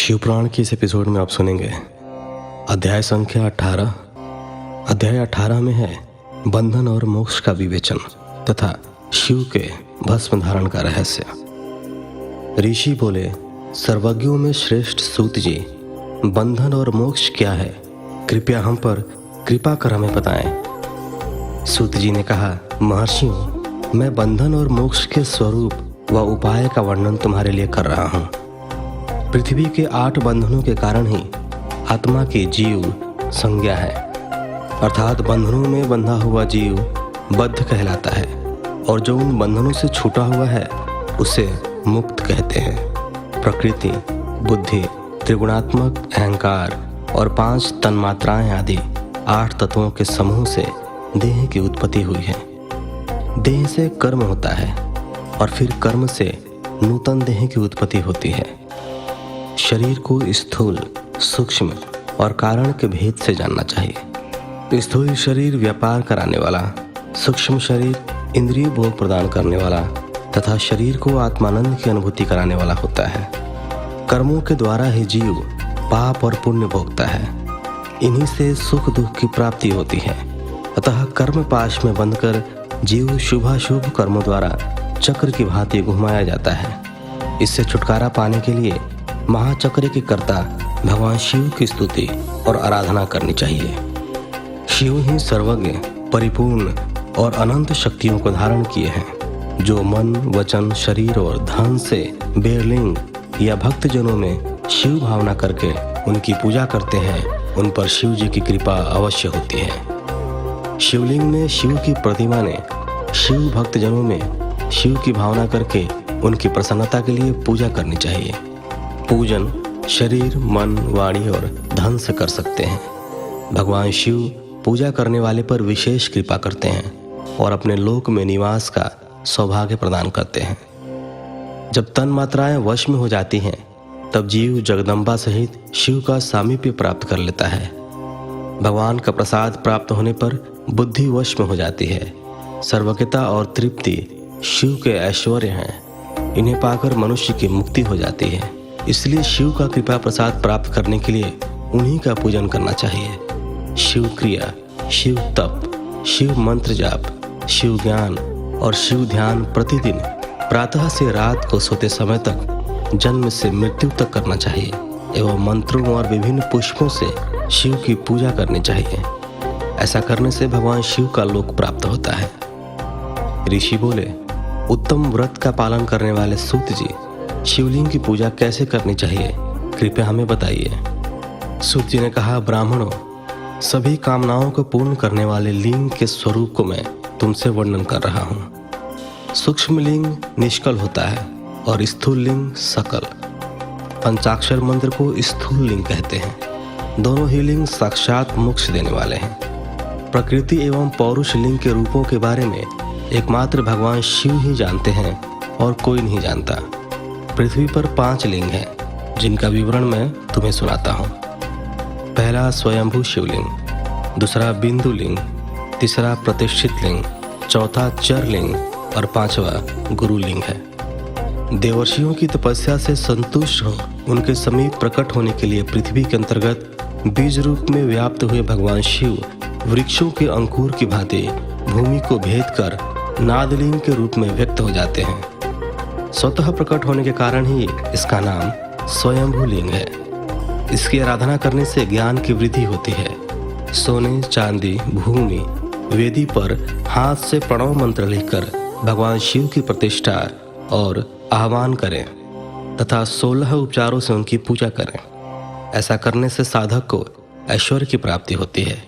शिवपुराण की इस एपिसोड में आप सुनेंगे अध्याय संख्या 18। अध्याय 18 में है बंधन और मोक्ष का विवेचन तथा शिव के भस्म धारण का रहस्य। ऋषि बोले, सर्वज्ञों में श्रेष्ठ सूत जी, बंधन और मोक्ष क्या है? कृपया हम पर कृपा कर हमें बताएं। सूत जी ने कहा, महर्षियों, मैं बंधन और मोक्ष के स्वरूप व उपाय का वर्णन तुम्हारे लिए कर रहा हूँ। पृथ्वी के 8 बंधनों के कारण ही आत्मा की जीव संज्ञा है, अर्थात बंधनों में बंधा हुआ जीव बद्ध कहलाता है और जो उन बंधनों से छूटा हुआ है उसे मुक्त कहते हैं। प्रकृति, बुद्धि, त्रिगुणात्मक अहंकार और 5 तन्मात्राएं आदि 8 तत्वों के समूह से देह की उत्पत्ति हुई है। देह से कर्म होता है और फिर कर्म से नूतन देह की उत्पत्ति होती है। शरीर को स्थूल, सूक्ष्म और कारण के भेद से जानना चाहिए। स्थूल शरीर व्यापार कराने वाला, सूक्ष्म शरीर इंद्रिय भोग प्रदान करने वाला तथा शरीर को आत्मानंद की अनुभूति कराने वाला होता है। कर्मों के द्वारा ही जीव पाप और पुण्य भोगता है। इन्हीं से सुख दुख की प्राप्ति होती है। अतः कर्म पाश में बंधकर जीव शुभाशुभ कर्मों द्वारा चक्र की भांति घुमाया जाता है। इससे छुटकारा पाने के लिए महाचक्र के कर्ता भगवान शिव की स्तुति और आराधना करनी चाहिए। शिव ही सर्वज्ञ, परिपूर्ण और अनंत शक्तियों को धारण किए हैं, जो मन, वचन, शरीर और धन से बेरलिंग या भक्तजनों में शिव भावना करके उनकी पूजा करते हैं, उन पर शिव जी की कृपा अवश्य होती है। शिवलिंग में शिव की प्रतिमा ने शिव भक्तजनों में शिव की भावना करके उनकी प्रसन्नता के लिए पूजा करनी चाहिए। पूजन शरीर, मन, वाणी और धन से कर सकते हैं। भगवान शिव पूजा करने वाले पर विशेष कृपा करते हैं और अपने लोक में निवास का सौभाग्य प्रदान करते हैं। जब तन मात्राएं वश में हो जाती हैं, तब जीव जगदम्बा सहित शिव का सामीप्य प्राप्त कर लेता है। भगवान का प्रसाद प्राप्त होने पर बुद्धि वश में हो जाती है। सर्वज्ञता और तृप्ति शिव के ऐश्वर्य हैं। इन्हें पाकर मनुष्य की मुक्ति हो जाती है। इसलिए शिव का कृपा प्रसाद प्राप्त करने के लिए उन्हीं का पूजन करना चाहिए। शिव क्रिया, शिव तप, शिव मंत्र जाप, शिव ज्ञान और शिव ध्यान प्रतिदिन प्रातः से रात को सोते समय तक, जन्म से मृत्यु तक करना चाहिए एवं मंत्रों और विभिन्न पुष्पों से शिव की पूजा करनी चाहिए। ऐसा करने से भगवान शिव का लोक प्राप्त होता है। ऋषि बोले, उत्तम व्रत का पालन करने वाले सूत जी, शिवलिंग की पूजा कैसे करनी चाहिए? कृपया हमें बताइए। सूत जी ने कहा, ब्राह्मणों, सभी कामनाओं को पूर्ण करने वाले लिंग के स्वरूप को मैं तुमसे वर्णन कर रहा हूँ। सूक्ष्म लिंग निष्कल होता है और स्थूल लिंग सकल। पंचाक्षर मंत्र को स्थूल लिंग कहते हैं। दोनों ही लिंग साक्षात मोक्ष देने वाले हैं। प्रकृति एवं पौरुष लिंग के रूपों के बारे में एकमात्र भगवान शिव ही जानते हैं और कोई नहीं जानता। पृथ्वी पर 5 लिंग हैं, जिनका विवरण मैं तुम्हें सुनाता हूँ। पहला स्वयंभू शिवलिंग, दूसरा बिंदु लिंग, तीसरा प्रतिष्ठित लिंग, चौथा चर लिंग और 5वां गुरु लिंग है। देवर्षियों की तपस्या से संतुष्ट हो उनके समीप प्रकट होने के लिए पृथ्वी के अंतर्गत बीज रूप में व्याप्त हुए भगवान शिव वृक्षों के अंकुर की भांति भूमि को भेद कर नादलिंग के रूप में व्यक्त हो जाते हैं। स्वतः प्रकट होने के कारण ही इसका नाम स्वयंभू लिंग है। इसकी आराधना करने से ज्ञान की वृद्धि होती है। सोने, चांदी, भूमि, वेदी पर हाथ से प्रणव मंत्र लिखकर भगवान शिव की प्रतिष्ठा और आह्वान करें तथा 16 उपचारों से उनकी पूजा करें। ऐसा करने से साधक को ऐश्वर्य की प्राप्ति होती है।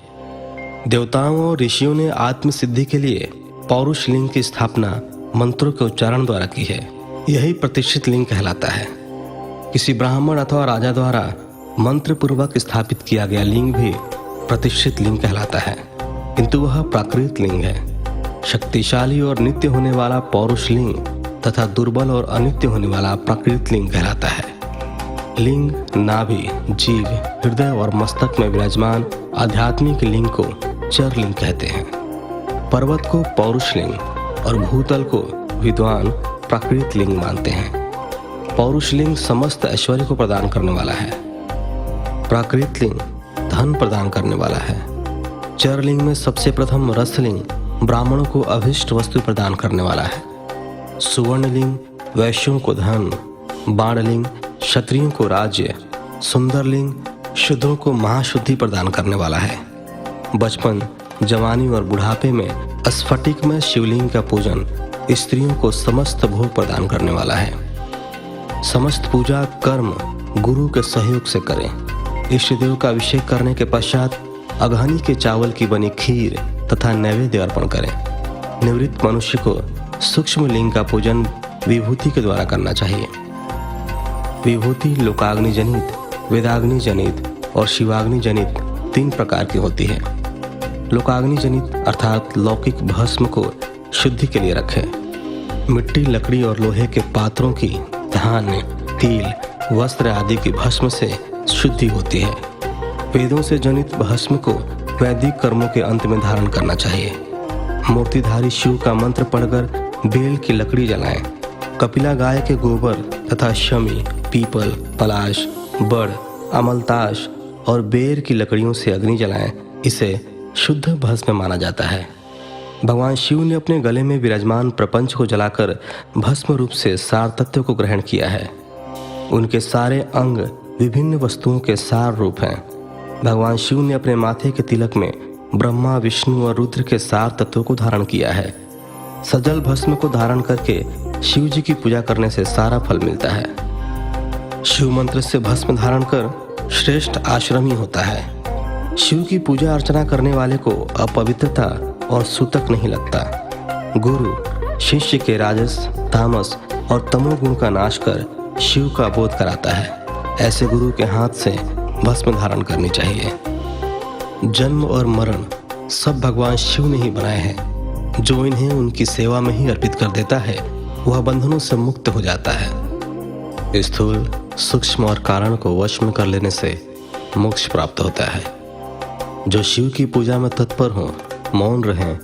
देवताओं और ऋषियों ने आत्मसिद्धि के लिए पौरुष लिंग की स्थापना मंत्रों के उच्चारण द्वारा की है। यही प्रतिष्ठित लिंग कहलाता है। किसी ब्राह्मण अथवा राजा द्वारा मंत्र पूर्वक स्थापित किया गया लिंग भी प्रतिष्ठित लिंग कहलाता है, किंतु वह प्राकृत लिंग है। शक्तिशाली और नित्य होने वाला पौरुष लिंग तथा दुर्बल और अनित्य होने वाला प्राकृत लिंग कहलाता है। लिंग नाभि, जीव, हृदय और मस्तक में विराजमान आध्यात्मिक लिंग को चर लिंग कहते हैं। पर्वत को पौरुष लिंग और भूतल को विद्वान प्राकृत लिंग मानते हैं। पौरुष लिंग समस्त ऐश्वर्य को प्रदान करने वाला है। प्राकृत लिंग धन प्रदान करने वाला है। चरलिंग में सबसे प्रथम रसलिंग ब्राह्मणों को अभिष्ट वस्तु प्रदान करने वाला है। सुवर्णलिंग वैश्यों को धन, बाणलिंग क्षत्रियों को राज्य, सुंदरलिंग शूद्रों को महाशुद्धि प्रदान करने वाला है। बचपन, जवानी और बुढ़ापे में स्फटिक में शिवलिंग का पूजन स्त्रियों को समस्त भोग प्रदान करने वाला है। समस्त पूजा कर्म गुरु के सहयोग से करें। इष्ट देव का अभिषेक करने के पश्चात अगहनी के चावल की बनी खीर तथा नैवेद्य अर्पण करें। निवृत्त मनुष्य को सूक्ष्म लिंग का पूजन विभूति के द्वारा करना चाहिए। विभूति लोकाग्नि जनित, वेदाग्नि जनित और शिवाग्नि जनित 3 प्रकार की होती है। लोकाग्नि जनित अर्थात लौकिक भस्म को शुद्धि के लिए रखें। मिट्टी, लकड़ी और लोहे के पात्रों की, धान्य, तिल, वस्त्र आदि की भस्म से शुद्धि होती है। वेदों से जनित भस्म को वैदिक कर्मों के अंत में धारण करना चाहिए। मूर्तिधारी शिव का मंत्र पढ़कर बेल की लकड़ी जलाएं। कपिला गाय के गोबर तथा शमी, पीपल, पलाश, बड़, अमलताश और बेर की लकड़ियों से अग्नि जलाएं। इसे शुद्ध भस्म माना जाता है। भगवान शिव ने अपने गले में विराजमान प्रपंच को जलाकर भस्म रूप से सार तत्व को ग्रहण किया है। उनके सारे अंग विभिन्न वस्तुओं के सार रूप हैं। भगवान शिव ने अपने माथे के तिलक में ब्रह्मा, विष्णु और रुद्र के सार तत्वों को धारण किया है। सजल भस्म को धारण करके शिव जी की पूजा करने से सारा फल मिलता है। शिव मंत्र से भस्म धारण कर श्रेष्ठ आश्रमी होता है। शिव की पूजा अर्चना करने वाले को अपवित्रता और सूतक नहीं लगता। गुरु शिष्य के राजस, तामस और तमोगुण का नाश कर शिव का बोध कराता है। ऐसे गुरु के हाथ से भस्म धारण करनी चाहिए। जन्म और मरण सब भगवान शिव ने ही बनाए हैं। जो इन्हें उनकी सेवा में ही अर्पित कर देता है वह बंधनों से मुक्त हो जाता है। स्थूल, सूक्ष्म और कारण को वश में कर लेने से मोक्ष प्राप्त होता है। जो शिव की पूजा में तत्पर हों, मौन रहें,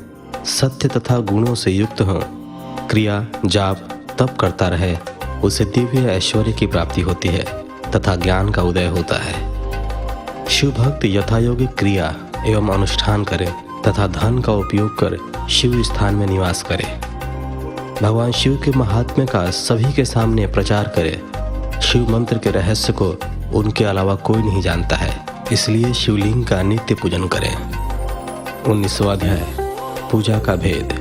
सत्य तथा गुणों से युक्त हों, क्रिया, जाप, तप करता रहे, उसे दिव्य ऐश्वर्य की प्राप्ति होती है तथा ज्ञान का उदय होता है। शिव भक्त यथायोगिक क्रिया एवं अनुष्ठान करे तथा धन का उपयोग कर शिव स्थान में निवास करे। भगवान शिव के महात्म्य का सभी के सामने प्रचार करे। शिव मंत्र के रहस्य को उनके अलावा कोई नहीं जानता है, इसलिए शिवलिंग का नित्य पूजन करें। 19वां अध्याय पूजा का भेद।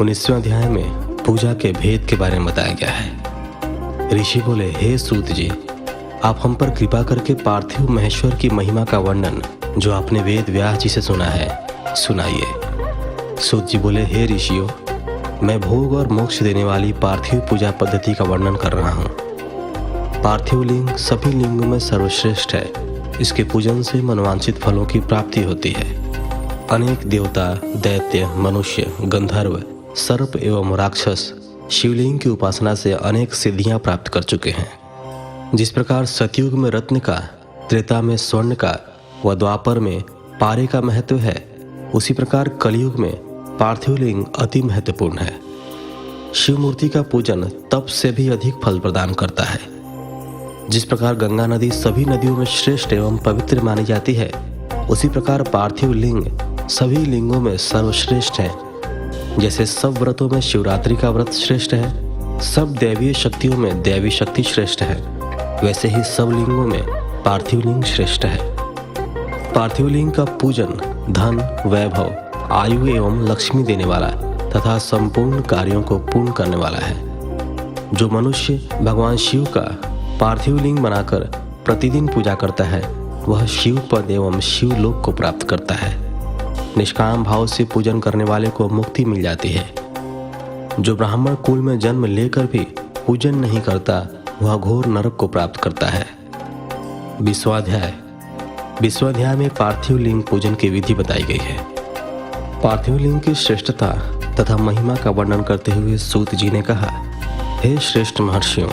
19वें अध्याय में पूजा के भेद के बारे में बताया गया है। ऋषि बोले, हे सूत जी, आप हम पर कृपा करके पार्थिव महेश्वर की महिमा का वर्णन जो आपने वेद व्यास जी से सुना है सुनाइए। सूत जी बोले, हे ऋषियों, मैं भोग और मोक्ष देने वाली पार्थिव पूजा पद्धति का वर्णन कर रहा हूँ। पार्थिव लिंग सभी लिंगों में सर्वश्रेष्ठ है। इसके पूजन से मनोवांछित फलों की प्राप्ति होती है। अनेक देवता, दैत्य, मनुष्य, गंधर्व, सर्प एवं राक्षस शिवलिंग की उपासना से अनेक सिद्धियां प्राप्त कर चुके हैं। जिस प्रकार सतयुग में रत्न का, त्रेता में स्वर्ण का व द्वापर में पारे का महत्व है, उसी प्रकार कलयुग में पार्थिव लिंग अति महत्वपूर्ण है। शिव मूर्ति का पूजन तप से भी अधिक फल प्रदान करता है। जिस प्रकार गंगा नदी सभी नदियों में श्रेष्ठ एवं पवित्र मानी जाती है, उसी प्रकार पार्थिव लिंग सभी लिंगों में सर्वश्रेष्ठ है। जैसे सब व्रतों में शिवरात्रि का व्रत श्रेष्ठ है, सब दैवीय शक्तियों में दैवी शक्ति श्रेष्ठ है, वैसे ही सब लिंगों में पार्थिव लिंग श्रेष्ठ है। पार्थिव लिंग का पूजन धन, वैभव, आयु एवं लक्ष्मी देने वाला तथा संपूर्ण कार्यों को पूर्ण करने वाला है। जो मनुष्य भगवान शिव का पार्थिव लिंग बनाकर प्रतिदिन पूजा करता है, वह शिव पद एवं शिवलोक को प्राप्त करता है। निष्काम भाव से पूजन करने वाले को मुक्ति मिल जाती है। जो ब्राह्मण कुल में जन्म लेकर भी पूजन नहीं करता, वह घोर नरक को प्राप्त करता है। 20वां अध्याय। 20वें अध्याय में पार्थिव लिंग पूजन की विधि बताई गई है। पार्थिव लिंग की श्रेष्ठता तथा महिमा का वर्णन करते हुए सूत जी ने कहा, हे श्रेष्ठ महर्षियों,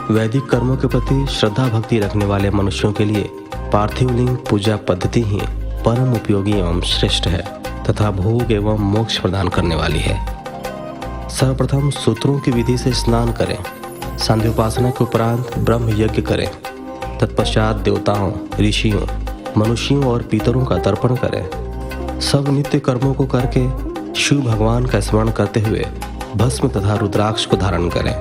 वैदिक कर्मों के प्रति श्रद्धा भक्ति रखने वाले मनुष्यों के लिए पार्थिव लिंग पूजा पद्धति ही परम उपयोगी एवं श्रेष्ठ है तथा भोग एवं मोक्ष प्रदान करने वाली है। सर्वप्रथम सूत्रों की विधि से स्नान करें। सांध्योपासना के उपरांत ब्रह्म यज्ञ करें। तत्पश्चात देवताओं, ऋषियों, मनुष्यों और पितरों का तर्पण करें। सब नित्य कर्मों को करके शिव भगवान का स्मरण करते हुए भस्म तथा रुद्राक्ष को धारण करें।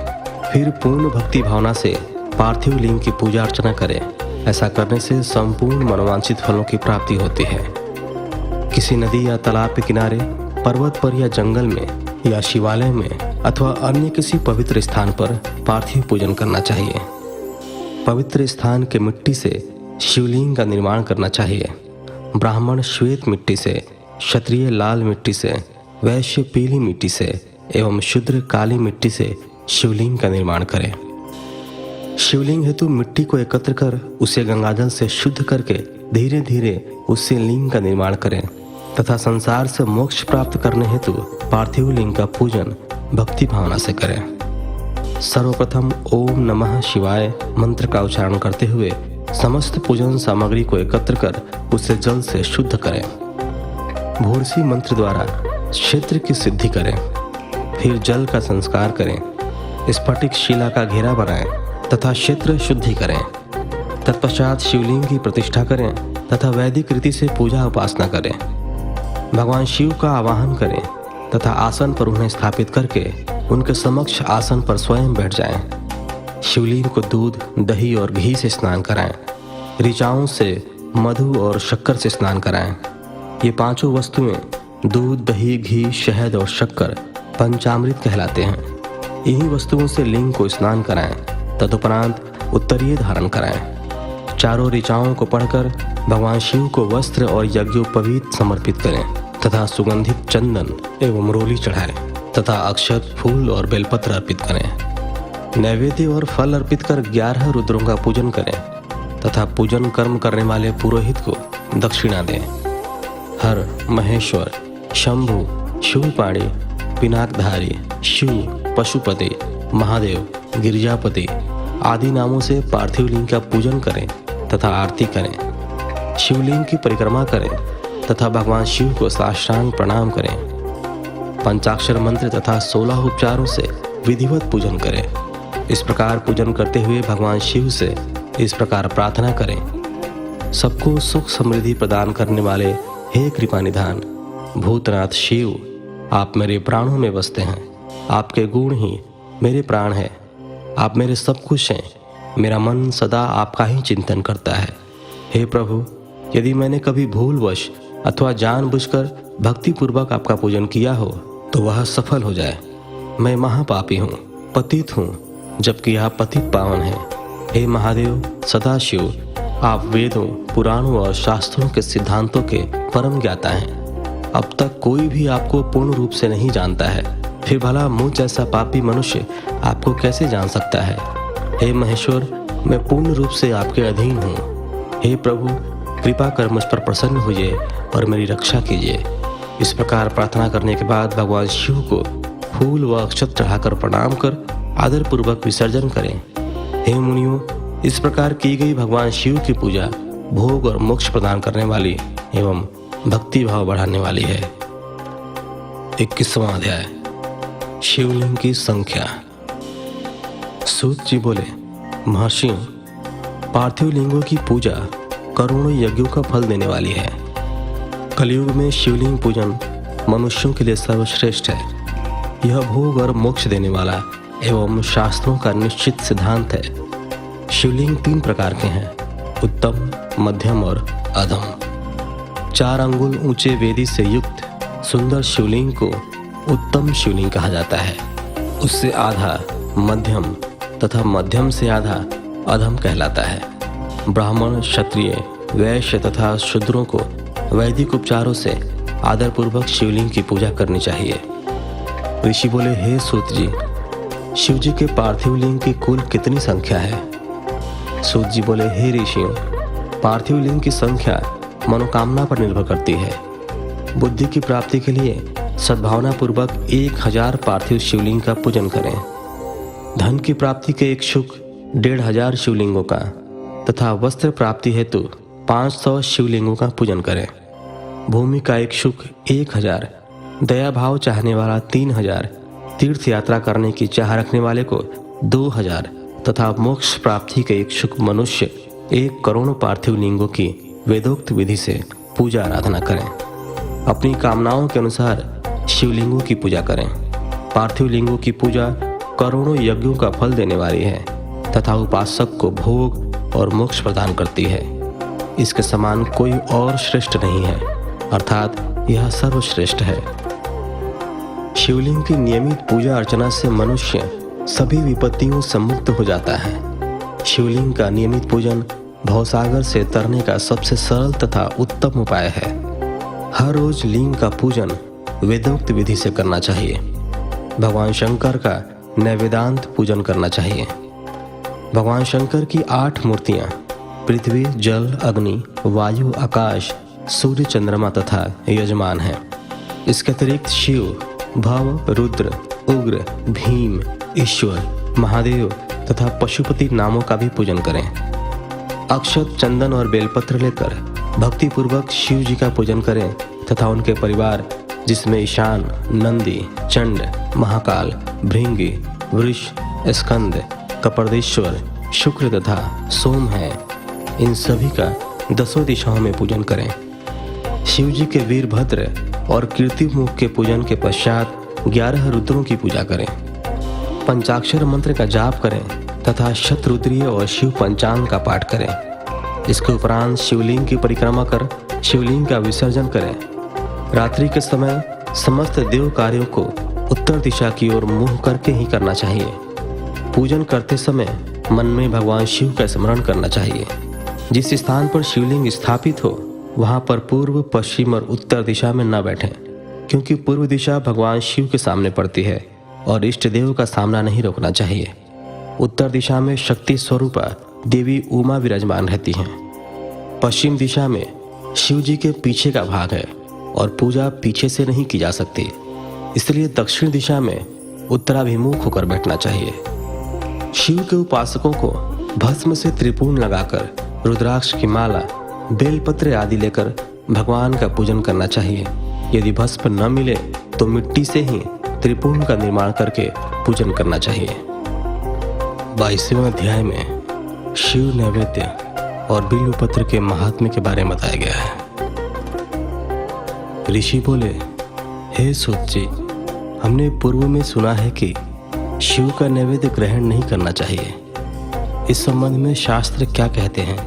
फिर पूर्ण भक्ति भावना से पार्थिव लिंग की पूजा अर्चना करें। ऐसा करने से संपूर्ण मनोवांछित फलों की प्राप्ति होती है। किसी नदी या तालाब के किनारे, पर्वत पर या जंगल में या शिवालय में अथवा अन्य किसी पवित्र स्थान पर पार्थिव पूजन करना चाहिए। पवित्र स्थान के मिट्टी से शिवलिंग का निर्माण करना चाहिए। ब्राह्मण श्वेत मिट्टी से, क्षत्रिय लाल मिट्टी से, वैश्य पीली मिट्टी से एवं शूद्र काली मिट्टी से शिवलिंग का निर्माण करें। शिवलिंग हेतु मिट्टी को एकत्र कर उसे गंगाजल से शुद्ध करके धीरे धीरे उससे लिंग का निर्माण करें तथा संसार से मोक्ष प्राप्त करने हेतु पार्थिव लिंग का पूजन भक्ति भावना से करें। सर्वप्रथम ओम नमः शिवाय मंत्र का उच्चारण करते हुए समस्त पूजन सामग्री को एकत्र कर उसे जल से शुद्ध करें। भूर्सी मंत्र द्वारा क्षेत्र की सिद्धि करें। फिर जल का संस्कार करें। स्फटिक शिला का घेरा बनाएं तथा क्षेत्र शुद्धि करें। तत्पश्चात शिवलिंग की प्रतिष्ठा करें तथा वैदिक रीति से पूजा उपासना करें। भगवान शिव का आवाहन करें तथा आसन पर उन्हें स्थापित करके उनके समक्ष आसन पर स्वयं बैठ जाएं। शिवलिंग को दूध, दही और घी से स्नान कराएं। ऋचाओं से, मधु और शक्कर से स्नान कराएं। ये पांचों वस्तुएं दूध, दही, घी, शहद और शक्कर पंचामृत कहलाते हैं। इन्हीं वस्तुओं से लिंग को स्नान कराएं। तदुपरांत उत्तरीय धारण कराएं। चारों ऋचाओं को पढ़कर भगवान शिव को वस्त्र और यज्ञोपवीत समर्पित करें तथा सुगंधित चंदन एवं रोली चढ़ाएं तथा अक्षत, फूल और बेलपत्र अर्पित करें। नैवेद्य और फल अर्पित कर 11 रुद्रों का पूजन करें तथा पूजन कर्म करने वाले पुरोहित को दक्षिणा दें। हर, महेश्वर, शंभु, शूलपाणी, पिनाकधारी, शिव, पशुपति, महादेव, गिरिजापति आदि नामों से पार्थिव लिंग का पूजन करें तथा आरती करें। शिवलिंग की परिक्रमा करें तथा भगवान शिव को साष्टांग प्रणाम करें। पंचाक्षर मंत्र तथा 16 उपचारों से विधिवत पूजन करें। इस प्रकार पूजन करते हुए भगवान शिव से इस प्रकार प्रार्थना करें। सबको सुख समृद्धि प्रदान करने वाले हे कृपा निधान भूतनाथ शिव, आप मेरे प्राणों में बसते हैं। आपके गुण ही मेरे प्राण हैं। आप मेरे सब कुछ हैं। मेरा मन सदा आपका ही चिंतन करता है। हे प्रभु, यदि मैंने कभी भूलवश अथवा जानबूझकर भक्तिपूर्वक आपका पूजन किया हो तो वह सफल हो जाए। मैं महापापी हूँ, पतित हूँ, जबकि आप पतित पावन हैं। हे महादेव सदाशिव, आप वेदों, पुराणों और शास्त्रों के सिद्धांतों के परम ज्ञाता हैं। अब तक कोई भी आपको पूर्ण रूप से नहीं जानता है, फिर भला मुझ जैसा पापी मनुष्य आपको कैसे जान सकता है। हे महेश्वर, मैं पूर्ण रूप से आपके अधीन हूँ। हे प्रभु, कृपा कर मुझ पर प्रसन्न होइए और मेरी रक्षा कीजिए। इस प्रकार प्रार्थना करने के बाद भगवान शिव को फूल व अक्षत चढ़ाकर प्रणाम कर आदर पूर्वक विसर्जन करें। हे मुनियों, इस प्रकार की गई भगवान शिव की पूजा भोग और मोक्ष प्रदान करने वाली एवं भक्ति भाव बढ़ाने वाली है। 21वां अध्याय, शिवलिंग की संख्या। सूत जी बोले, महर्षियों, पार्थिव लिंगों की पूजा करोड़ों यज्ञों का फल देने वाली है। कलयुग में शिवलिंग पूजन मनुष्यों के लिए सर्वश्रेष्ठ है। यह भोग और मोक्ष देने वाला एवं शास्त्रों का निश्चित सिद्धांत है। शिवलिंग 3 प्रकार के हैं, उत्तम, मध्यम और अधम। 4 अंगुल ऊंचे वेदी से युक्त सुंदर शिवलिंग को उत्तम शिवलिंग कहा जाता है। उससे आधा मध्यम तथा मध्यम से आधा अधम कहलाता है। ब्राह्मण, क्षत्रिय, वैश्य तथा शूद्रों को वैदिक उपचारों से आदरपूर्वक शिवलिंग की पूजा करनी चाहिए। ऋषि बोले, हे सूत जी, शिव जी के पार्थिव लिंग की कुल कितनी संख्या है? सूत जी बोले, हे ऋषियों, पार्थिव लिंग की संख्या मनोकामना पर निर्भर करती है। बुद्धि की प्राप्ति के लिए सद्भावना पूर्वक 1000 पार्थिव शिवलिंग का पूजन करें। धन की प्राप्ति के इच्छुक 1500 शिवलिंगों का तथा वस्त्र प्राप्ति हेतु 500 शिवलिंगों का पूजन करें। भूमि का इच्छुक 1000, दया भाव चाहने वाला 3000, तीर्थ यात्रा करने की चाह रखने वाले को 2000 तथा मोक्ष प्राप्ति के इच्छुक मनुष्य 1 करोड़ पार्थिव लिंगों की वेदोक्त विधि से पूजा आराधना करें। अपनी कामनाओं के अनुसार शिवलिंगों की पूजा करें। पार्थिव लिंगों की पूजा करोड़ों यज्ञों का फल देने वाली है तथा उपासक को भोग और मोक्ष प्रदान करती है। इसके समान कोई और श्रेष्ठ नहीं है, अर्थात यह सर्वश्रेष्ठ है। शिवलिंग की नियमित पूजा अर्चना से मनुष्य सभी विपत्तियों से मुक्त हो जाता है। शिवलिंग का नियमित पूजन भवसागर से तरने का सबसे सरल तथा उत्तम उपाय है। हर रोज लिंग का पूजन वेदोक्त विधि से करना चाहिए। भगवान शंकर का नैवेद्यांत पूजन करना चाहिए। भगवान शंकर की 8 मूर्तियां पृथ्वी, जल, अग्नि, वायु, आकाश, सूर्य, चंद्रमा तथा यजमान हैं। इसके अतिरिक्त शिव, भव, रुद्र, उग्र, भीम, ईश्वर, महादेव तथा पशुपति नामों का भी पूजन करें। अक्षत, चंदन और बेलपत्र लेकर भक्तिपूर्वक शिव जी का पूजन करें तथा उनके परिवार जिसमें ईशान, नंदी, चंड, महाकाल, भृंगी, वृष, स्कंद, कपर्देश्वर, शुक्र तथा सोम है, इन सभी का 10 दिशाओं में पूजन करें। शिव जी के वीरभद्र और कीर्तिमुख के पूजन के पश्चात 11 रुद्रों की पूजा करें। पंचाक्षर मंत्र का जाप करें तथा शतरुद्रीय और शिव पंचांग का पाठ करें। इसके उपरांत शिवलिंग की परिक्रमा कर शिवलिंग का विसर्जन करें। रात्रि के समय समस्त देव कार्यों को उत्तर दिशा की ओर मुंह करके ही करना चाहिए। पूजन करते समय मन में भगवान शिव का स्मरण करना चाहिए। जिस स्थान पर शिवलिंग स्थापित हो वहां पर पूर्व, पश्चिम और उत्तर दिशा में न बैठें, क्योंकि पूर्व दिशा भगवान शिव के सामने पड़ती है और इष्ट देव का सामना नहीं रोकना चाहिए। उत्तर दिशा में शक्ति स्वरूपा देवी उमा विराजमान रहती हैं। पश्चिम दिशा में शिव जी के पीछे का भाग है और पूजा पीछे से नहीं की जा सकती, इसलिए दक्षिण दिशा में उत्तराभिमुख होकर बैठना चाहिए। शिव के उपासकों को भस्म से त्रिपुण लगाकर रुद्राक्ष की माला, बेलपत्र आदि लेकर भगवान का पूजन करना चाहिए। यदि भस्म न मिले तो मिट्टी से ही त्रिपुण का निर्माण करके पूजन करना चाहिए। 22वें अध्याय में शिव नैवेद्य और बिल्वपत्र के महात्म्य के बारे में बताया गया है। ऋषि बोले, हे सूत जी, हमने पूर्व में सुना है कि शिव का नैवेद्य ग्रहण नहीं करना चाहिए। इस संबंध में शास्त्र क्या कहते हैं,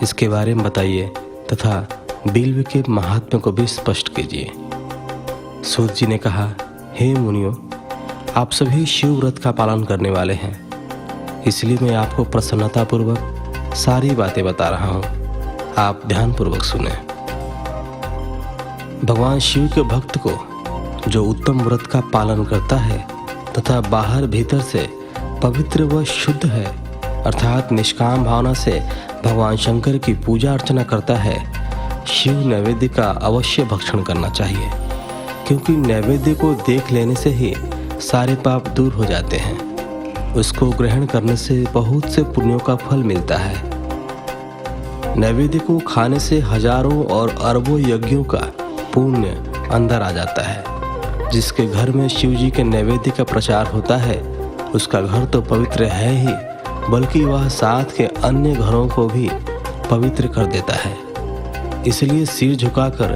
इसके बारे में बताइए तथा बिल्व के महात्म्य को भी स्पष्ट कीजिए। सूत जी ने कहा, हे मुनियों, आप सभी शिव व्रत का पालन करने वाले हैं, इसलिए मैं आपको प्रसन्नतापूर्वक सारी बातें बता रहा हूँ। आप ध्यानपूर्वक सुने। भगवान शिव के भक्त को जो उत्तम व्रत का पालन करता है तथा बाहर भीतर से पवित्र व शुद्ध है, अर्थात निष्काम भावना से भगवान शंकर की पूजा अर्चना करता है, शिव नैवेद्य का अवश्य भक्षण करना चाहिए, क्योंकि नैवेद्य को देख लेने से ही सारे पाप दूर हो जाते हैं। उसको ग्रहण करने से बहुत से पुण्यों का फल मिलता है। नैवेद्य को खाने से हजारों और अरबों यज्ञों का पुण्य अंदर आ जाता है। जिसके घर में शिव जी के नैवेद्य का प्रचार होता है, उसका घर तो पवित्र है ही, बल्कि वह साथ के अन्य घरों को भी पवित्र कर देता है। इसलिए सिर झुकाकर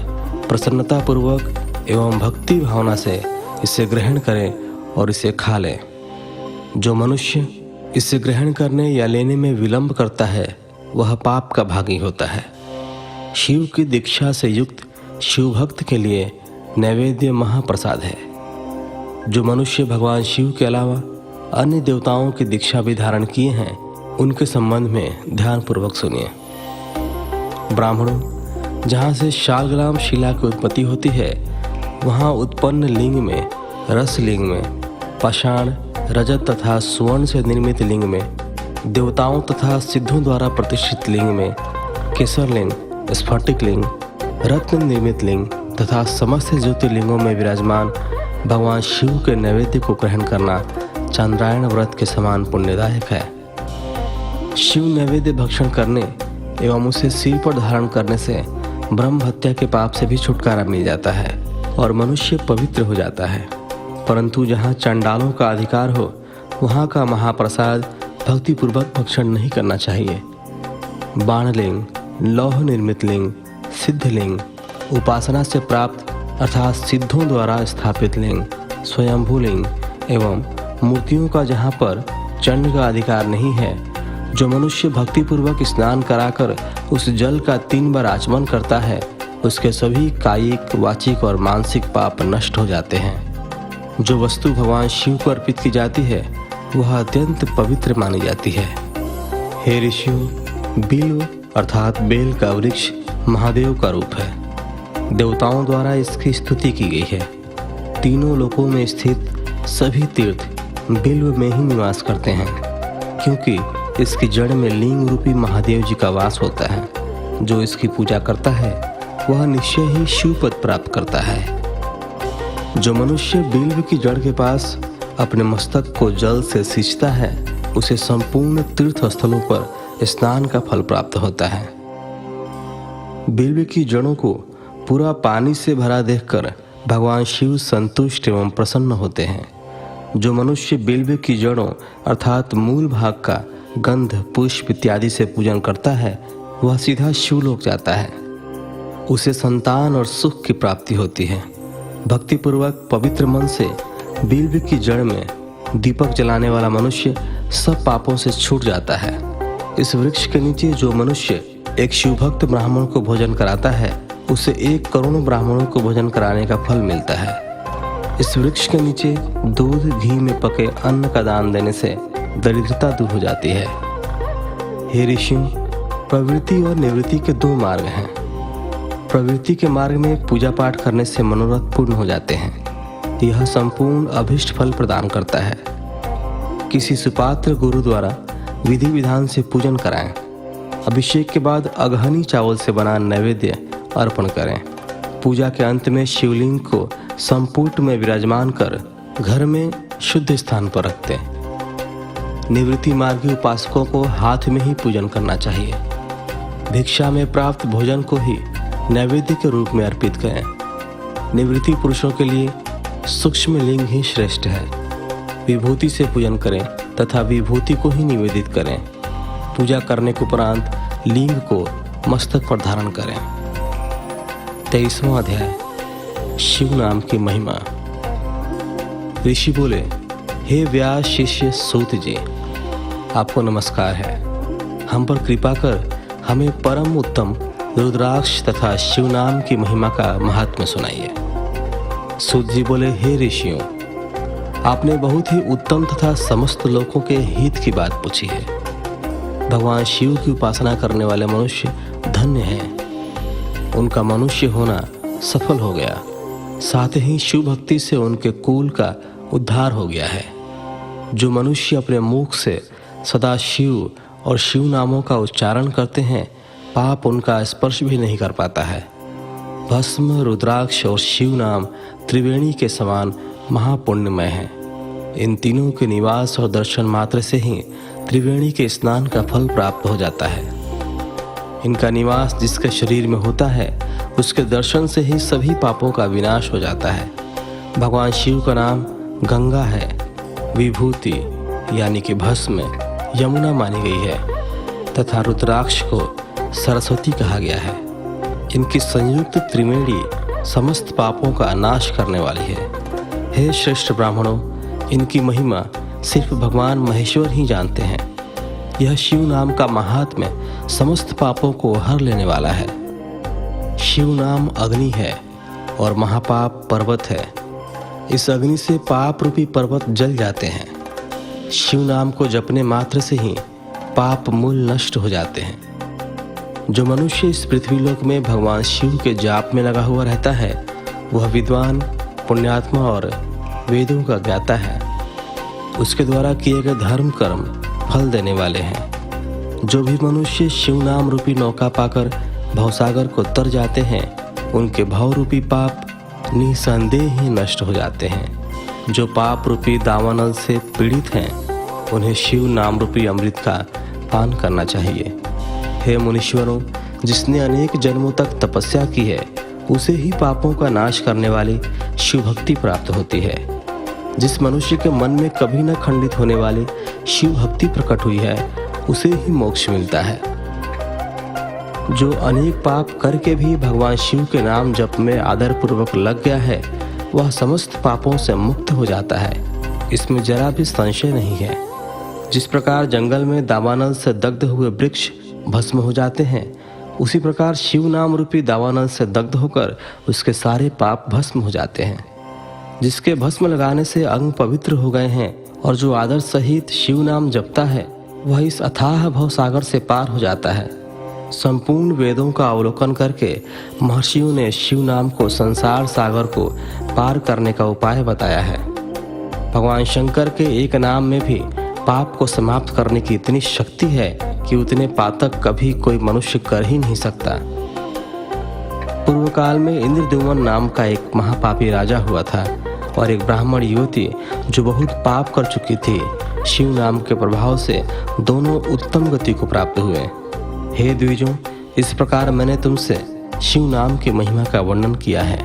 प्रसन्नतापूर्वक एवं भक्ति भावना से इसे ग्रहण करें और इसे खा लें। जो मनुष्य इसे ग्रहण करने या लेने में विलंब करता है, वह पाप का भागी होता है। शिव की दीक्षा से युक्त शिव भक्त के लिए नैवेद्य महाप्रसाद है। जो मनुष्य भगवान शिव के अलावा अन्य देवताओं की दीक्षा भी धारण किए हैं, उनके संबंध में ध्यानपूर्वक सुनिए। ब्राह्मणों, जहाँ से शालग्राम शिला की उत्पत्ति होती है, वहाँ उत्पन्न लिंग में, रस लिंग में, पाषाण, रजत तथा स्वर्ण से निर्मित लिंग में, देवताओं तथा सिद्धों द्वारा प्रतिष्ठित लिंग में, केसर लिंग, स्फटिक लिंग, रत्न निर्मित लिंग तथा समस्त ज्योतिर्लिंगों में विराजमान भगवान शिव के नैवेद्य को ग्रहण करना चंद्रायण व्रत के समान पुण्यदायक है। शिव नैवेद्य भक्षण करने एवं उसे सिर पर धारण करने से ब्रह्म हत्या के पाप से भी छुटकारा मिल जाता है और मनुष्य पवित्र हो जाता है। परंतु जहाँ चंडालों का अधिकार हो, वहाँ का महाप्रसाद भक्तिपूर्वक भक्षण नहीं करना चाहिए। बाणलिंग, लौह निर्मित लिंग, सिद्धलिंग, उपासना से प्राप्त अर्थात सिद्धों द्वारा स्थापित लिंग, स्वयंभू लिंग एवं मूर्तियों का जहाँ पर चंड का अधिकार नहीं है, जो मनुष्य भक्तिपूर्वक स्नान कराकर उस जल का 3 बार आचमन करता है, उसके सभी कायिक, वाचिक और मानसिक पाप नष्ट हो जाते हैं। जो वस्तु भगवान शिव को अर्पित की जाती है वह अत्यंत पवित्र मानी जाती है। हे ऋषियों, बिल्व अर्थात बेल का वृक्ष महादेव का रूप है। देवताओं द्वारा इसकी स्तुति की गई है। तीनों लोकों में स्थित सभी तीर्थ बिल्व में ही निवास करते हैं, क्योंकि इसकी जड़ में लिंग रूपी महादेव जी का वास होता है। जो इसकी पूजा करता है वह निश्चय ही शिव पद प्राप्त करता है। जो मनुष्य बिल्व की जड़ के पास अपने मस्तक को जल से सींचता है, उसे संपूर्ण तीर्थ स्थलों पर स्नान का फल प्राप्त होता है। बिल्व की जड़ों को पूरा पानी से भरा देखकर भगवान शिव संतुष्ट एवं प्रसन्न होते हैं। जो मनुष्य बिल्व की जड़ों अर्थात मूल भाग का गंध, पुष्प इत्यादि से पूजन करता है, वह सीधा शिवलोक जाता है। उसे संतान और सुख की प्राप्ति होती है। भक्तिपूर्वक पवित्र मन से बिल्व की जड़ में दीपक जलाने वाला मनुष्य सब पापों से छूट जाता है। इस वृक्ष के नीचे जो मनुष्य एक शिवभक्त ब्राह्मण को भोजन कराता है, उसे 1 करोड़ ब्राह्मणों को भोजन कराने का फल मिलता है। इस वृक्ष के नीचे दूध, घी में पके अन्न का दान देने से दरिद्रता दूर हो जाती है। हे ऋषियों, प्रवृत्ति और निवृत्ति के 2 मार्ग हैं। प्रवृत्ति के मार्ग में पूजा पाठ करने से मनोरथ पूर्ण हो जाते हैं। यह संपूर्ण अभिष्ट फल प्रदान करता है। किसी सुपात्र गुरु द्वारा विधि विधान से पूजन कराएं। अभिषेक के बाद अगहनी चावल से बना नैवेद्य अर्पण करें। पूजा के अंत में शिवलिंग को संपुट में विराजमान कर घर में शुद्ध स्थान पर रखते हैं। निवृत्ति मार्गी उपासकों को हाथ में ही पूजन करना चाहिए। भिक्षा में प्राप्त भोजन को ही नैवेद्य के रूप में अर्पित करें। निवृत्ति पुरुषों के लिए सूक्ष्म लिंग ही श्रेष्ठ है। विभूति से पूजन करें तथा विभूति को ही निवेदित करें। पूजा करने के उपरांत लिंग को मस्तक पर धारण करें। 23वां अध्याय, शिव नाम की महिमा। ऋषि बोले, हे व्यास शिष्य सूत जी, आपको नमस्कार है। हम पर कृपा कर हमें परम उत्तम रुद्राक्ष तथा शिव नाम की महिमा का महात्म्य सुनाइए। सूत जी बोले, हे ऋषियों, आपने बहुत ही उत्तम तथा समस्त लोगों के हित की बात पूछी है। भगवान शिव की उपासना करने वाले मनुष्य धन्य हैं। उनका मनुष्य होना सफल हो गया, साथ ही शिव भक्ति से उनके कुल का उद्धार हो गया है। जो मनुष्य अपने मुख से सदा शिव और शिव नामों का उच्चारण करते हैं, पाप उनका स्पर्श भी नहीं कर पाता है। भस्म, रुद्राक्ष और शिव नाम त्रिवेणी के समान महापुण्यमय हैं। इन तीनों के निवास और दर्शन मात्र से ही त्रिवेणी के स्नान का फल प्राप्त हो जाता है। इनका निवास जिसके शरीर में होता है, उसके दर्शन से ही सभी पापों का विनाश हो जाता है। भगवान शिव का नाम गंगा है। विभूति यानी कि भस्म यमुना मानी गई है तथा रुद्राक्ष को सरस्वती कहा गया है। इनकी संयुक्त त्रिवेणी समस्त पापों का नाश करने वाली है। हे श्रेष्ठ ब्राह्मणों, इनकी महिमा सिर्फ भगवान महेश्वर ही जानते हैं। यह शिव नाम का महात्म्य समस्त पापों को हर लेने वाला है। शिव नाम अग्नि है और महापाप पर्वत है। इस अग्नि से पाप रूपी पर्वत जल जाते हैं। शिव नाम को जपने मात्र से ही पाप मूल नष्ट हो जाते हैं। जो मनुष्य इस पृथ्वीलोक में भगवान शिव के जाप में लगा हुआ रहता है, वह विद्वान, पुण्यात्मा और वेदों का ज्ञाता है। उसके द्वारा किए गए धर्म कर्म फल देने वाले हैं। जो भी मनुष्य शिव नाम रूपी नौका पाकर भवसागर को तर जाते हैं, उनके भव रूपी पाप निसंदेह ही नष्ट हो जाते हैं। जो पाप रूपी दावानल से पीड़ित हैं, उन्हें शिव नाम रूपी अमृत का पान करना चाहिए। हे मुनीश्वरों, जिसने अनेक जन्मों तक तपस्या की है, उसे ही पापों का नाश करने वाली शिव भक्ति प्राप्त होती है। जिस मनुष्य के मन में कभी न खंडित होने वाले शिव भक्ति प्रकट हुई है उसे ही मोक्ष मिलता है। जो अनेक पाप करके भी भगवान शिव के नाम जप में आदरपूर्वक लग गया है वह समस्त पापों से मुक्त हो जाता है, इसमें जरा भी संशय नहीं है। जिस प्रकार जंगल में दावानल से दग्ध हुए वृक्ष भस्म हो जाते हैं, उसी प्रकार शिव नाम रूपी दावानल से दग्ध होकर उसके सारे पाप भस्म हो जाते हैं। जिसके भस्म लगाने से अंग पवित्र हो गए हैं और जो आदर सहित शिव नाम जपता है वह इस अथाह भवसागर से पार हो जाता है। संपूर्ण वेदों का अवलोकन करके महर्षियों ने शिव नाम को संसार सागर को पार करने का उपाय बताया है। भगवान शंकर के एक नाम में भी पाप को समाप्त करने की इतनी शक्ति है कि उतने पातक कभी कोई मनुष्य कर ही नहीं सकता। पूर्व काल में इंद्रद्युम्न नाम का एक महापापी राजा हुआ था और एक ब्राह्मण युवती जो बहुत पाप कर चुकी थी, शिव नाम के प्रभाव से दोनों उत्तम गति को प्राप्त हुए। हे द्विजों, इस प्रकार मैंने तुमसे शिव नाम की महिमा का वर्णन किया है।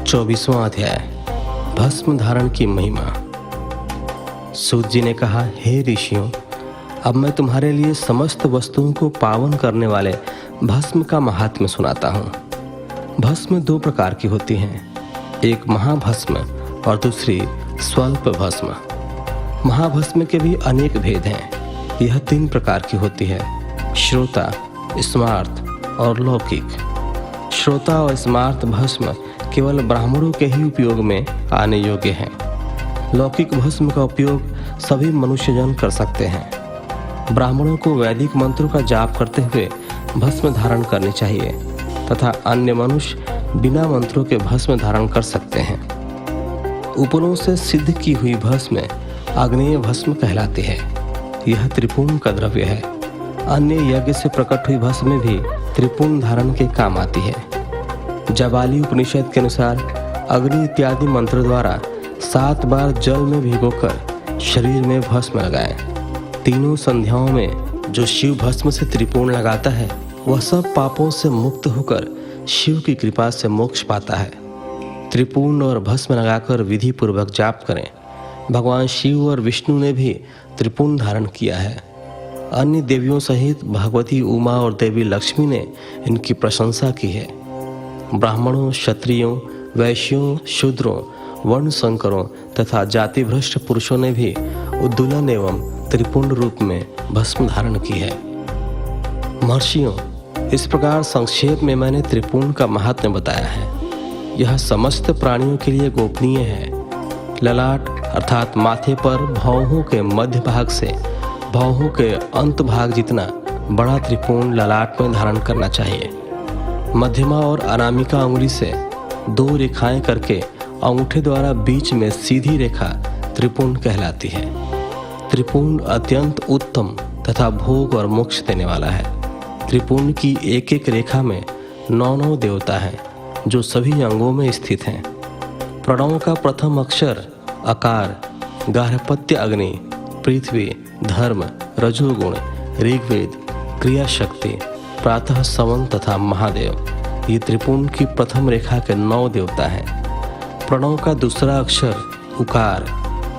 24वां अध्याय, भस्म धारण की महिमा। सूत जी ने कहा, हे ऋषियों, अब मैं तुम्हारे लिए समस्त वस्तुओं को पावन करने वाले भस्म का महात्म्य सुनाता हूँ। भस्म दो प्रकार की होती हैं, एक महाभस्म और दूसरी स्वल्प भस्म। महाभस्म के भी अनेक भेद हैं। यह 3 प्रकार की होती है, श्रोता, स्मार्त और लौकिक। श्रोता और स्मार्त भस्म केवल ब्राह्मणों के ही उपयोग में आने योग्य हैं। लौकिक भस्म का उपयोग सभी मनुष्यजन कर सकते हैं। ब्राह्मणों को वैदिक मंत्रों का जाप करते हुए भस्म धारण करनी चाहिए तथा अन्य मनुष्य बिना मंत्रों के भस्म धारण कर सकते हैं। उपलों से सिद्ध की हुई भस्म आग्नेय भस्म कहलाती है। यह त्रिपुण का द्रव्य है। अन्य यज्ञ से प्रकट हुई भस्म भी त्रिपुण धारण के काम आती है। जाबाली उपनिषद के अनुसार अग्नि इत्यादि मंत्र द्वारा 7 बार जल में भिगोकर शरीर में भस्म लगाएं। तीनों संध्याओं में जो शिव भस्म से त्रिपुण लगाता है वह सब पापों से मुक्त होकर शिव की कृपा से मोक्ष पाता है। त्रिपुण और भस्म लगाकर विधि पूर्वक जाप करें। भगवान शिव और विष्णु ने भी त्रिपुण धारण किया है। अन्य देवियों सहित भगवती उमा और देवी लक्ष्मी ने इनकी प्रशंसा की है। ब्राह्मणों, क्षत्रियों, वैश्यों, शूद्रों, वर्ण संकरों तथा जाति भ्रष्ट पुरुषों ने भी उद्दुलन एवं त्रिपुण रूप में भस्म धारण की है। महर्षियों, इस प्रकार संक्षेप में मैंने त्रिपुण का महात्म्य बताया है। यह समस्त प्राणियों के लिए गोपनीय है। ललाट अर्थात माथे पर भौहों के मध्य भाग से भौहों के अंत भाग जितना बड़ा त्रिपुण ललाट में धारण करना चाहिए। मध्यमा और अनामिका अंगुली से 2 रेखाएं करके अंगूठे द्वारा बीच में सीधी रेखा त्रिपुण कहलाती है। त्रिपुण अत्यंत उत्तम तथा भोग और मोक्ष देने वाला है। त्रिपुण की एक एक रेखा में 9 देवता हैं जो सभी अंगों में स्थित हैं। प्रणव का प्रथम अक्षर अकार, गार्हपत्य अग्नि, पृथ्वी, धर्म, रजोगुण, ऋग्वेद, क्रिया शक्ति, प्रातः सवन तथा महादेव, ये त्रिपुण की प्रथम रेखा के 9 देवता हैं। प्रणव का दूसरा अक्षर उकार,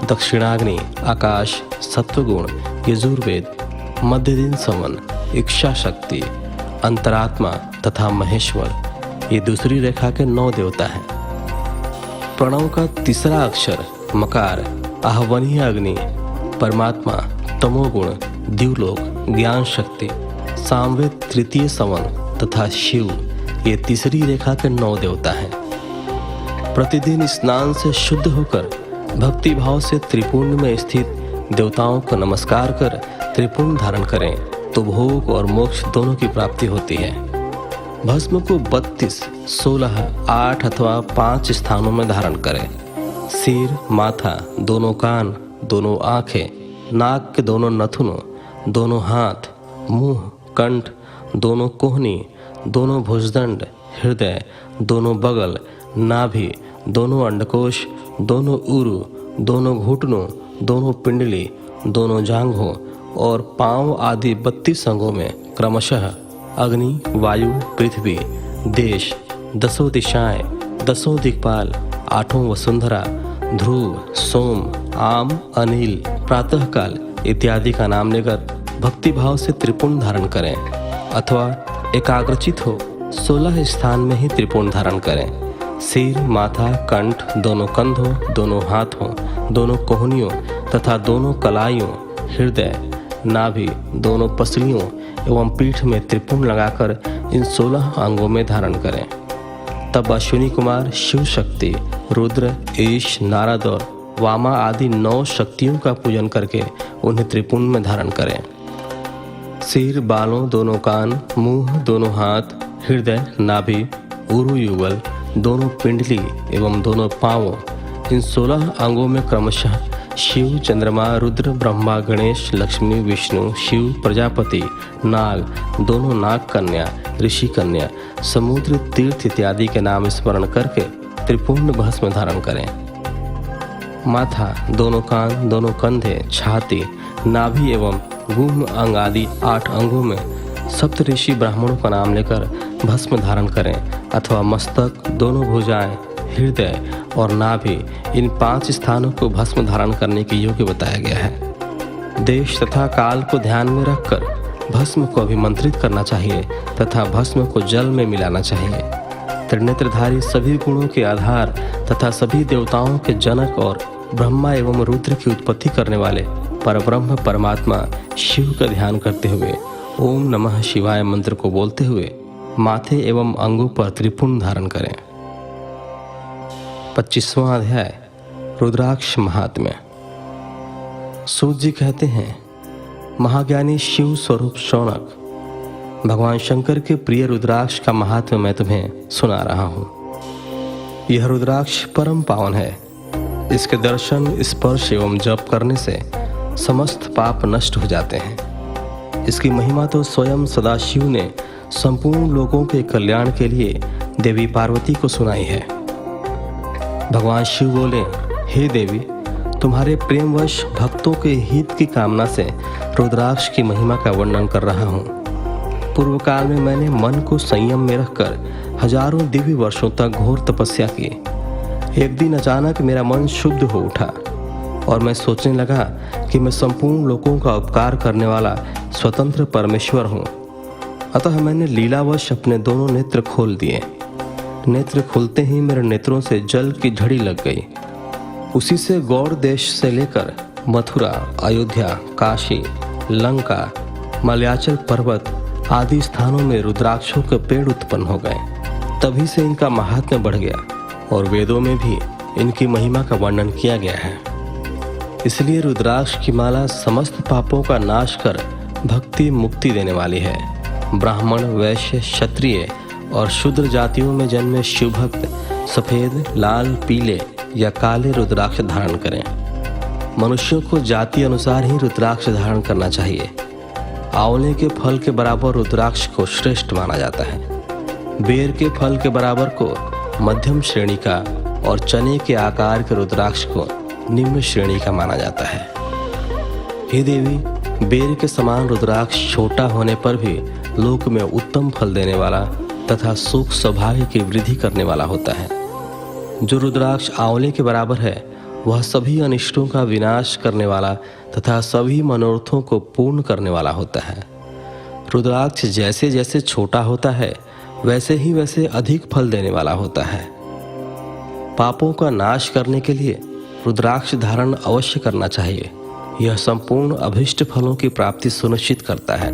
दक्षिणाग्नि, आकाश, सत्वगुण, यजुर्वेद, मध्य दिन सवन, इच्छा शक्ति, अंतरात्मा तथा महेश्वर, ये दूसरी रेखा के 9 देवता हैं। प्रणव का तीसरा अक्षर मकार, आहवनीय अग्नि, परमात्मा, तमोगुण, द्युलोक, ज्ञान शक्ति, सामवेद तृतीय सवन तथा शिव, ये तीसरी रेखा के 9 देवता हैं। प्रतिदिन स्नान से शुद्ध होकर भक्ति भाव से त्रिपुण में स्थित देवताओं को नमस्कार कर त्रिपुण धारण करें तो भोग और मोक्ष दोनों की प्राप्ति होती है। भस्म को 32, 16, 8 अथवा 5 स्थानों में धारण करें। सिर, माथा, दोनों कान, दोनों आंखें, नाक के दोनों नथुनों, दोनों हाथ, मुंह, कंठ, दोनों कोहनी, दोनों भुजदंड, हृदय, दोनों बगल, नाभि, दोनों अंडकोश, दोनों उरु, दोनों घुटनों, दोनों पिंडली, दोनों जांघों और पांव आदि 32 अंगों में क्रमशः अग्नि, वायु, पृथ्वी, देश, 10 दिशाएं, 10 दिक्पाल, 8 वसुंधरा, ध्रुव, सोम, आम, अनिल, प्रातःकाल इत्यादि का नाम लेकर भक्ति भाव से त्रिपुंड धारण करें, अथवा एकाग्रचित हो 16 स्थान में ही त्रिपुंड धारण करें। सिर, माथा, कंठ, दोनों कंधों, दोनों हाथों, दोनों कोहनियों तथा दोनों कलाइयों, हृदय, नाभि, दोनों पसलियों एवं पीठ में त्रिपुंड लगाकर इन 16 अंगों में धारण करें। तब अश्विनी कुमार, शिव शक्ति, रुद्र, ईश, नारद और वामा आदि 9 शक्तियों का पूजन करके उन्हें त्रिपुंड में धारण करें। सिर, बालों, दोनों कान, मुंह, दोनों हाथ, हृदय, नाभि, उरु युगल, दोनों पिंडली एवं दोनों पांवों, इन 16 अंगों में क्रमशः शिव, चंद्रमा, रुद्र, ब्रह्मा, गणेश, लक्ष्मी, विष्णु, शिव, प्रजापति, नाग, दोनों नाग कन्या, ऋषि कन्या, समुद्र, तीर्थ इत्यादि के नाम स्मरण करके त्रिपुंड भस्म धारण करें। माथा, दोनों कान, दोनों कंधे, छाती, नाभि एवं गुह्य अंग आदि 8 अंगों में सप्त ऋषि ब्राह्मणों का नाम लेकर भस्म धारण करें, अथवा मस्तक, दोनों भुजाएं, हृदय और नाभि, इन 5 स्थानों को भस्म धारण करने के योग्य बताया गया है। देश तथा काल को ध्यान में रखकर भस्म को अभिमंत्रित करना चाहिए तथा भस्म को जल में मिलाना चाहिए। त्रिनेत्रधारी, सभी गुणों के आधार तथा सभी देवताओं के जनक और ब्रह्मा एवं रुद्र की उत्पत्ति करने वाले परब्रह्म परमात्मा शिव का ध्यान करते हुए ओम नमः शिवाय मंत्र को बोलते हुए माथे एवं अंगों पर त्रिपुंड धारण करें। 25वां अध्याय, रुद्राक्ष महात्म्य। सूत जी कहते हैं, महाज्ञानी शिव स्वरूप शौनक, भगवान शंकर के प्रिय रुद्राक्ष का महात्म्य मैं तुम्हें सुना रहा हूँ। यह रुद्राक्ष परम पावन है। इसके दर्शन, स्पर्श एवं जप करने से समस्त पाप नष्ट हो जाते हैं। इसकी महिमा तो स्वयं सदाशिव ने संपूर्ण लोगों के कल्याण के लिए देवी पार्वती को सुनाई है। भगवान शिव बोले, हे देवी, तुम्हारे प्रेमवश भक्तों के हित की कामना से रुद्राक्ष की महिमा का वर्णन कर रहा हूँ। पूर्व काल में मैंने मन को संयम में रखकर हजारों दिव्य वर्षों तक घोर तपस्या की। एक दिन अचानक मेरा मन शुद्ध हो उठा और मैं सोचने लगा कि मैं संपूर्ण लोगों का उपकार करने वाला स्वतंत्र परमेश्वर हूँ। अतः मैंने लीलावश अपने दोनों नेत्र खोल दिए। नेत्र खुलते ही मेरे नेत्रों से जल की झड़ी लग गई। उसी से गौड़ देश से लेकर मथुरा, अयोध्या, काशी, लंका, मलयाचल पर्वत आदि स्थानों में रुद्राक्षों के पेड़ उत्पन्न हो गए। तभी से इनका महात्म्य बढ़ गया और वेदों में भी इनकी महिमा का वर्णन किया गया है। इसलिए रुद्राक्ष की माला समस्त पापों का नाश कर भक्ति मुक्ति देने वाली है। ब्राह्मण, वैश्य, क्षत्रिय और शूद्र जातियों में जन्मे शिव भक्त सफेद, लाल, पीले या काले रुद्राक्ष धारण करें। मनुष्यों को जाति अनुसार ही रुद्राक्ष धारण करना चाहिए। आंवले के फल के बराबर रुद्राक्ष को श्रेष्ठ माना जाता है। बेर के फल के बराबर को मध्यम श्रेणी का और चने के आकार के रुद्राक्ष को निम्न श्रेणी का माना जाता है। हे देवी, बेर के समान रुद्राक्ष छोटा होने पर भी लोक में उत्तम फल देने वाला तथा सुख सौभाग्य की वृद्धि करने वाला होता है। जो रुद्राक्ष आंवले के बराबर है वह सभी अनिष्टों का विनाश करने वाला तथा सभी मनोरथों को पूर्ण करने वाला होता है। रुद्राक्ष जैसे जैसे छोटा होता है वैसे ही वैसे अधिक फल देने वाला होता है। पापों का नाश करने के लिए रुद्राक्ष धारण अवश्य करना चाहिए। यह संपूर्ण अभिष्ट फलों की प्राप्ति सुनिश्चित करता है।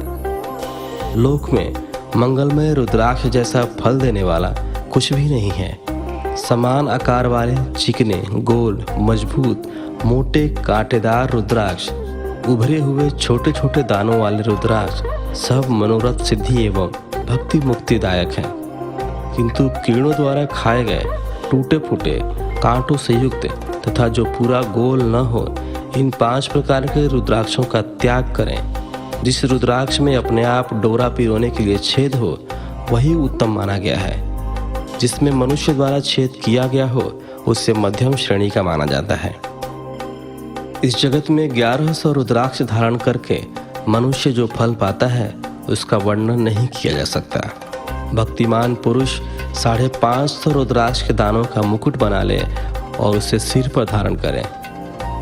लोक में मंगलमय रुद्राक्ष जैसा फल देने वाला कुछ भी नहीं है। समान आकार वाले चिकने, गोल, मजबूत, मोटे, कांटेदार रुद्राक्ष, उभरे हुए छोटे छोटे दानों वाले रुद्राक्ष सब मनोरथ सिद्धि एवं भक्ति मुक्तिदायक हैं। किंतु कीड़ों द्वारा खाए गए, टूटे फूटे, कांटों से युक्त तथा जो पूरा गोल न हो, इन 5 प्रकार के रुद्राक्षों का त्याग करें। जिस रुद्राक्ष में अपने आप डोरा पिरोने के लिए छेद हो वही उत्तम माना गया है। जिसमें मनुष्य द्वारा छेद किया गया हो उससे मध्यम श्रेणी का माना जाता है। इस जगत में 1100 रुद्राक्ष धारण करके मनुष्य जो फल पाता है उसका वर्णन नहीं किया जा सकता। भक्तिमान पुरुष 550 रुद्राक्ष के दानों का मुकुट बना ले और उसे सिर पर धारण करें।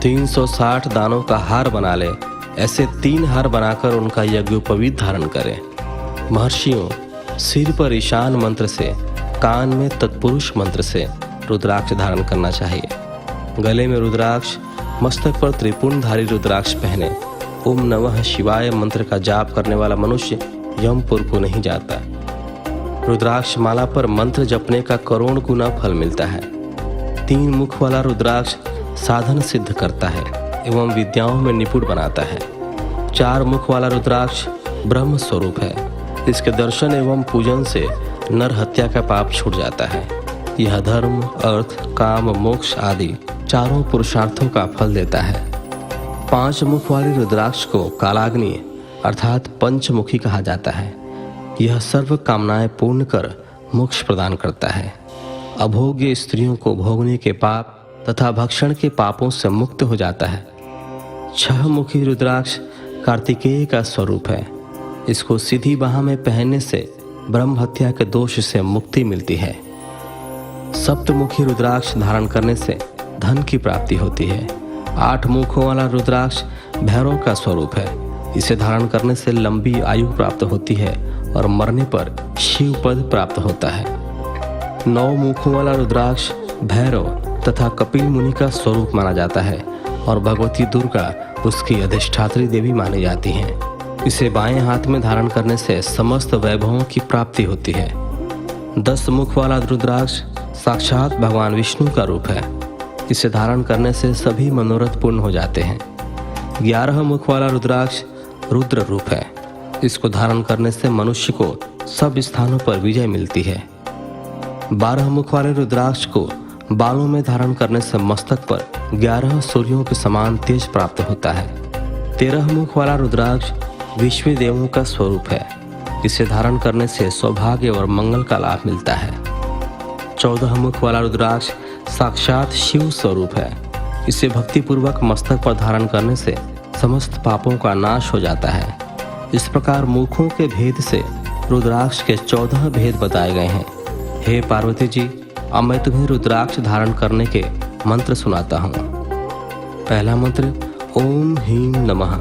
360 दानों का हार बना ले, ऐसे 3 हार बनाकर उनका यज्ञोपवीत धारण करें। महर्षियों, सिर पर ईशान मंत्र से, कान में तत्पुरुष मंत्र से रुद्राक्ष धारण करना चाहिए। गले में रुद्राक्ष, मस्तक पर त्रिपुंडधारी रुद्राक्ष पहने ओम नमः शिवाय मंत्र का जाप करने वाला मनुष्य यमपुर को नहीं जाता। रुद्राक्ष माला पर मंत्र जपने का करोड़ गुना फल मिलता है। 3 मुख वाला रुद्राक्ष साधन सिद्ध करता है एवं विद्याओं में निपुण बनाता है। 4 मुख वाला रुद्राक्ष ब्रह्म स्वरूप है। इसके दर्शन एवं पूजन से नर हत्या का पाप छूट जाता है। यह धर्म, अर्थ, काम, मोक्ष आदि 4 पुरुषार्थों का फल देता है। 5 मुख वाले रुद्राक्ष को कालाग्नि अर्थात पंचमुखी कहा जाता है। यह सर्व कामनाएं पूर्ण कर मोक्ष प्रदान करता है। अभोग्य स्त्रियों को भोगने के पाप तथा भक्षण के पापों से मुक्त हो जाता है। 6 मुखी रुद्राक्ष कार्तिकेय का स्वरूप है। इसको सीधी बाह में पहनने से ब्रह्म हत्या के दोष से मुक्ति मिलती है। सप्तमुखी रुद्राक्ष धारण करने से धन की प्राप्ति होती है। 8 मुखों वाला रुद्राक्ष भैरव का स्वरूप है। इसे धारण करने से लंबी आयु प्राप्त होती है और मरने पर शिव पद प्राप्त होता है। 9 मुखों वाला रुद्राक्ष भैरव तथा कपिल मुनि का स्वरूप माना जाता है और भगवती दुर्गा उसकी अधिष्ठात्री देवी मानी जाती हैं। इसे बाएं हाथ में धारण करने से समस्त वैभवों की प्राप्ति होती है। 10 मुख वाला रुद्राक्ष साक्षात भगवान विष्णु का रूप है। इसे धारण करने से सभी मनोरथ पूर्ण हो जाते हैं। 11 मुख वाला रुद्राक्ष रुद्र रूप है। इसको धारण करने से मनुष्य को सब स्थानों पर विजय मिलती है। 12 मुख वाले रुद्राक्ष को बालों में धारण करने से मस्तक पर 11 सूर्यों के समान तेज प्राप्त होता है। 13 मुख वाला रुद्राक्ष विश्व देवों का स्वरूप है। इसे धारण करने से सौभाग्य और मंगल का लाभ मिलता है। 14 मुख वाला रुद्राक्ष साक्षात शिव स्वरूप है। इसे भक्तिपूर्वक मस्तक पर धारण करने से समस्त पापों का नाश हो जाता है। इस प्रकार मुखों के भेद से रुद्राक्ष के 14 भेद बताए गए हैं। हे पार्वती जी, अब मैं तुम्हें रुद्राक्ष धारण करने के मंत्र सुनाता हूँ। पहला मंत्र ओम ह्रीं नमः,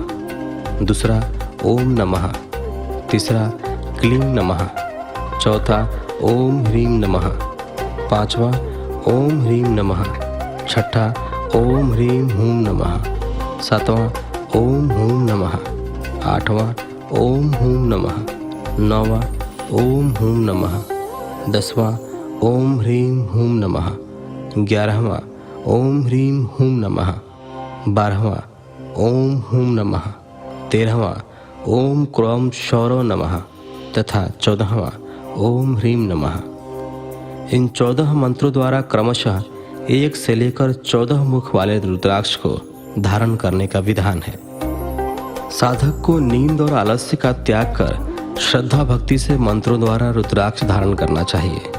दूसरा ओम नमः, तीसरा क्लीं नमः, चौथा ओम ह्रीं नमः, पांचवा ओम ह्रीं नमः, छठा ओम ह्रीं हूं नमः, सातवां ओम हूं नमः, आठवां ओम हूं नमः, नौवां ओम हूं नमः, 10वां ओम ह्रीं हूं नमः, 11वां ओम ह्रीं हूं नमः, 12वां ओम हूं नमः, 13वां ओम क्रौम शौरो नमः तथा 14वां ओम ह्रीं नमः। इन 14 मंत्रों द्वारा क्रमशः 1 से लेकर 14 मुख वाले रुद्राक्ष को धारण करने का विधान है। साधक को नींद और आलस्य का त्याग कर श्रद्धा भक्ति से मंत्रों द्वारा रुद्राक्ष धारण करना चाहिए।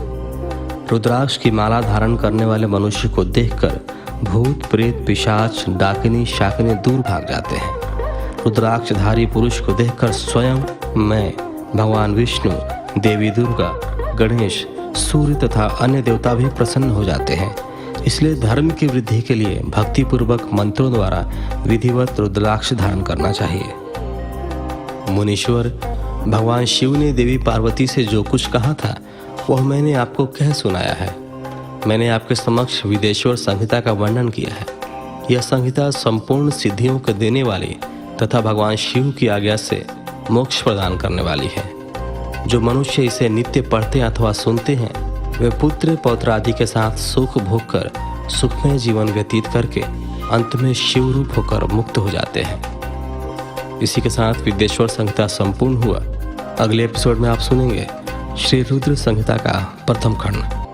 रुद्राक्ष की माला धारण करने वाले मनुष्य को देखकर भूत, प्रेत, पिशाच, डाकिनी, शाकिनी दूर भाग जाते हैं। रुद्राक्षधारी पुरुष को देखकर स्वयं मैं, भगवान विष्णु, देवी दुर्गा, गणेश, सूर्य तथा अन्य देवता भी प्रसन्न हो जाते हैं। इसलिए धर्म की वृद्धि के लिए भक्तिपूर्वक मंत्रों द्वारा विधिवत रुद्राक्ष धारण करना चाहिए। मुनीश्वर, भगवान शिव ने देवी पार्वती से जो कुछ कहा था वह मैंने आपको कह सुनाया है। मैंने आपके समक्ष विदेश्वर संहिता का वर्णन किया है। यह संहिता संपूर्ण सिद्धियों को देने वाली तथा भगवान शिव की आज्ञा से मोक्ष प्रदान करने वाली है। जो मनुष्य इसे नित्य पढ़ते अथवा सुनते हैं वे पुत्र पौत्र आदि के साथ सुख भोग कर सुखमय जीवन व्यतीत करके अंत में शिव रूप होकर मुक्त हो जाते हैं। इसी के साथ विदेश्वर संहिता संपूर्ण हुआ। अगले एपिसोड में आप सुनेंगे श्री रुद्र संहिता का प्रथम खंड।